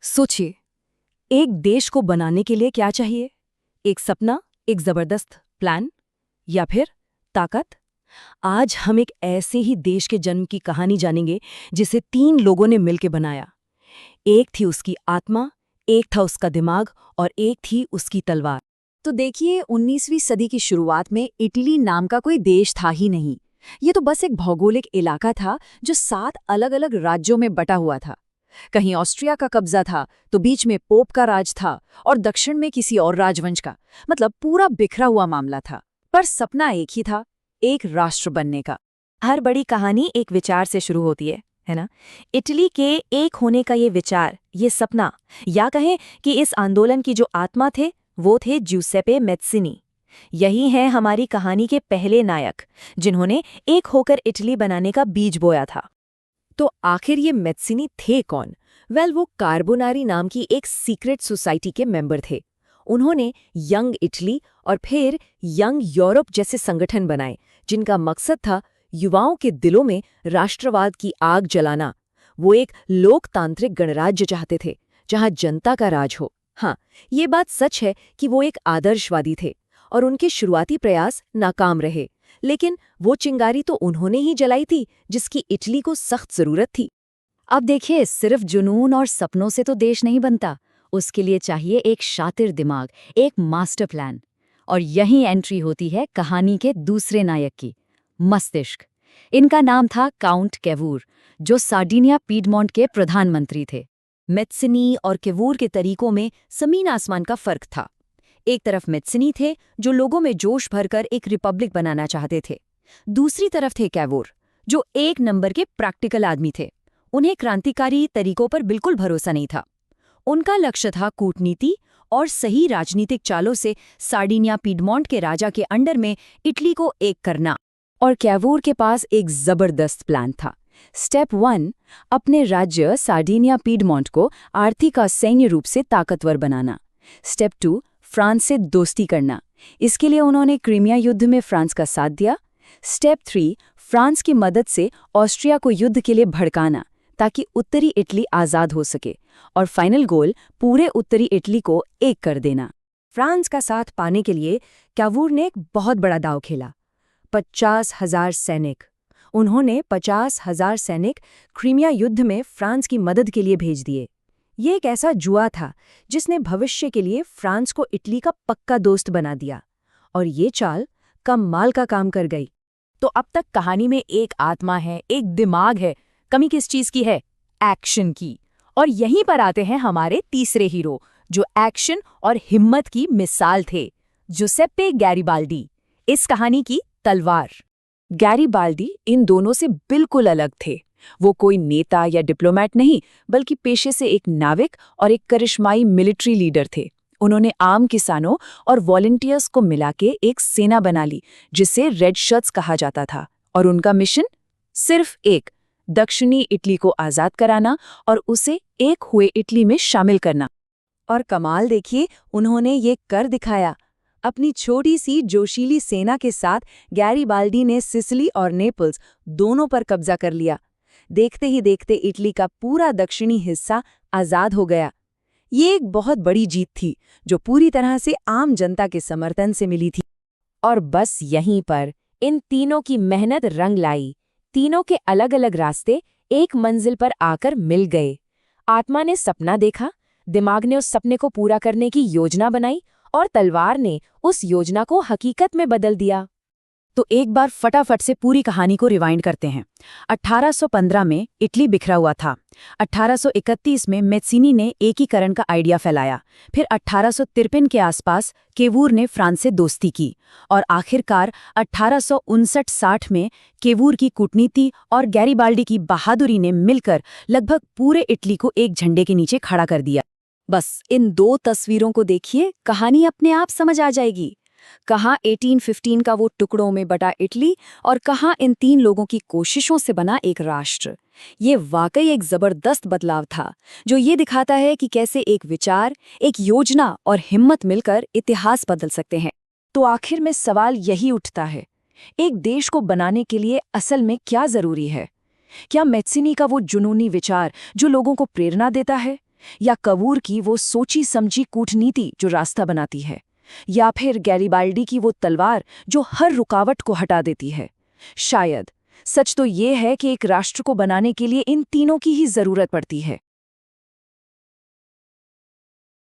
सोचिए, एक देश को बनाने के लिए क्या चाहिए? एक सपना, एक जबरदस्त प्लान, या फिर ताकत? आज हम एक ऐसे ही देश के जन्म की कहानी जानेंगे जिसे 3 लोगों ने मिलकर बनाया। एक थी उसकी आत्मा, एक था उसका दिमाग और एक थी उसकी तलवार। तो देखिए 19वीं सदी की शुरुआत में इटली नाम का कोई देश था ही नहीं। ये तो बस एक भौगोलिक इलाका था जो 7 अलग-अलग राज्यों में बटा हुआ था। कहीं ऑस्ट्रिया का कब्जा था, तो बीच में पोप का राज था और दक्षिण में किसी और राजवंश का। मतलब पूरा बिखरा हुआ मामला था। पर सपना एक ही था, एक राष्ट्र बनने का। हर बड़ी कहानी एक विचार से शुरू होती है ना? इटली के एक होने का ये विचार, ये सपना, या कहें कि इस आंदोलन की जो आत्मा थे, वो थे ज्यूसेppe मैत्सिनी। यही हैं हमारी कहानी के पहले नायक, जिन्होंने एक होकर इटली बनाने का बीज बोया था। तो आखिर ये मैत्सिनी थे कौन? वो कार्बोनारी नाम की एक सीक्रेट सोसाइटी के मेंबर थे। उन्होंने यंग इटली और फिर यंग यूरोप जैसे संगठन बनाए, जिनका मकसद था युवाओं के दिलों में राष्ट्रवाद की आग जलाना। वो एक लोकतांत्रिक गणराज्य चाहते थे, जहां जनता का राज हो। हाँ, ये बात सच है कि वो एक आदर्शवादी थे और उनके शुरुआती प्रयास नाकाम रहे। लेकिन वो चिंगारी तो उन्होंने ही जलाई थी जिसकी इटली को सख्त जरूरत थी। अब देखिए, सिर्फ जुनून और सपनों से तो देश नहीं बनता। उसके लिए चाहिए एक शातिर दिमाग, एक मास्टर प्लान। और यहीं एंट्री होती है कहानी के दूसरे नायक की, मस्तिष्क। इनका नाम था काउंट केवूर, जो सार्डिनिया पीडमोंट के प्रधानमंत्री थे। मैत्सिनी और केवूर के तरीकों में जमीन आसमान का फर्क था। एक तरफ मैत्सिनी थे जो लोगों में जोश भरकर एक रिपब्लिक बनाना चाहते थे। दूसरी तरफ थे केवूर, जो एक नंबर के प्रैक्टिकल आदमी थे। उन्हें क्रांतिकारी तरीकों पर बिल्कुल भरोसा नहीं था। उनका लक्ष्य था कूटनीति और सही राजनीतिक चालों से सार्डिनिया पीडमोंट के राजा के अंडर में इटली को एक करना। और केवूर के पास एक जबरदस्त प्लान था। स्टेप 1, अपने राज्य सार्डिनिया पीडमोंट को आर्थिक और सैन्य रूप से ताकतवर बनाना। स्टेप 2, फ्रांस से दोस्ती करना। इसके लिए उन्होंने क्रीमिया युद्ध में फ्रांस का साथ दिया। स्टेप 3, फ्रांस की मदद से ऑस्ट्रिया को युद्ध के लिए भड़काना, ताकि उत्तरी इटली आज़ाद हो सके। और फाइनल गोल, पूरे उत्तरी इटली को एक कर देना। फ्रांस का साथ पाने के लिए केवूर ने एक बहुत बड़ा दांव खेला, 50,000 सैनिक। उन्होंने 50,000 सैनिक क्रीमिया युद्ध में फ्रांस की मदद के लिए भेज दिए। ये एक ऐसा जुआ था जिसने भविष्य के लिए फ्रांस को इटली का पक्का दोस्त बना दिया। और ये चाल कमाल का काम कर गई। तो अब तक कहानी में एक आत्मा है, एक दिमाग है। कमी किस चीज की है? एक्शन की। और यहीं पर आते हैं हमारे तीसरे हीरो, जो एक्शन और हिम्मत की मिसाल थे, ज्यूसेप्पे गैरिबाल्डी, इस कहानी की तलवार। गैरिबाल्डी इन दोनों से बिल्कुल अलग थे। वो कोई नेता या डिप्लोमेट नहीं, बल्कि पेशे से एक नाविक और एक करिश्माई मिलिट्री लीडर थे। उन्होंने आम किसानों और वॉलंटियर्स को मिला के एक सेना बना ली, जिसे रेड शर्ट्स कहा जाता था। और उनका मिशन सिर्फ एक, दक्षिणी इटली को आज़ाद कराना और उसे एक हुए इटली में शामिल करना। और कमाल देखिए, उन्होंने ये कर दिखाया। अपनी छोटी सी जोशीली सेना के साथ गैरिबाल्डी ने सिसिली और नेपल्स दोनों पर कब्जा कर लिया। देखते ही देखते इटली का पूरा दक्षिणी हिस्सा आज़ाद हो गया। ये एक बहुत बड़ी जीत थी, जो पूरी तरह से आम जनता के समर्थन से मिली थी। और बस यहीं पर इन तीनों की मेहनत रंग लाई। तीनों के अलग अलग रास्ते एक मंजिल पर आकर मिल गए। आत्मा ने सपना देखा, दिमाग ने उस सपने को पूरा करने की योजना बनाई, और तलवार ने उस योजना को हकीकत में बदल दिया। तो एक बार फटाफट से पूरी कहानी को रिवाइंड करते हैं। 1815 में इटली बिखरा हुआ था। 1831 में मैत्सिनी ने एकीकरण का आइडिया फैलाया। फिर 1853 के आसपास केवूर ने फ्रांस से दोस्ती की। और आखिरकार 1859-60 में केवूर की कूटनीति और गैरिबाल्डी की बहादुरी ने मिलकर लगभग पूरे इटली को एक झंडे के नीचे खड़ा कर दिया। बस इन 2 तस्वीरों को देखिए, कहानी अपने आप समझ आ जाएगी। कहाँ 1815 का वो टुकड़ों में बटा इटली और कहाँ इन 3 लोगों की कोशिशों से बना एक राष्ट्र। ये वाकई एक जबरदस्त बदलाव था, जो ये दिखाता है कि कैसे एक विचार, एक योजना और हिम्मत मिलकर इतिहास बदल सकते हैं। तो आखिर में सवाल यही उठता है, एक देश को बनाने के लिए असल में क्या जरूरी है? क्या मैत्सिनी का वो जुनूनी विचार जो लोगों को प्रेरणा देता है, या कवूर की वो सोची समझी कूटनीति जो रास्ता बनाती है, या फिर गैरिबाल्डी की वो तलवार जो हर रुकावट को हटा देती है? शायद। सच तो ये है कि एक राष्ट्र को बनाने के लिए इन तीनों की ही जरूरत पड़ती है।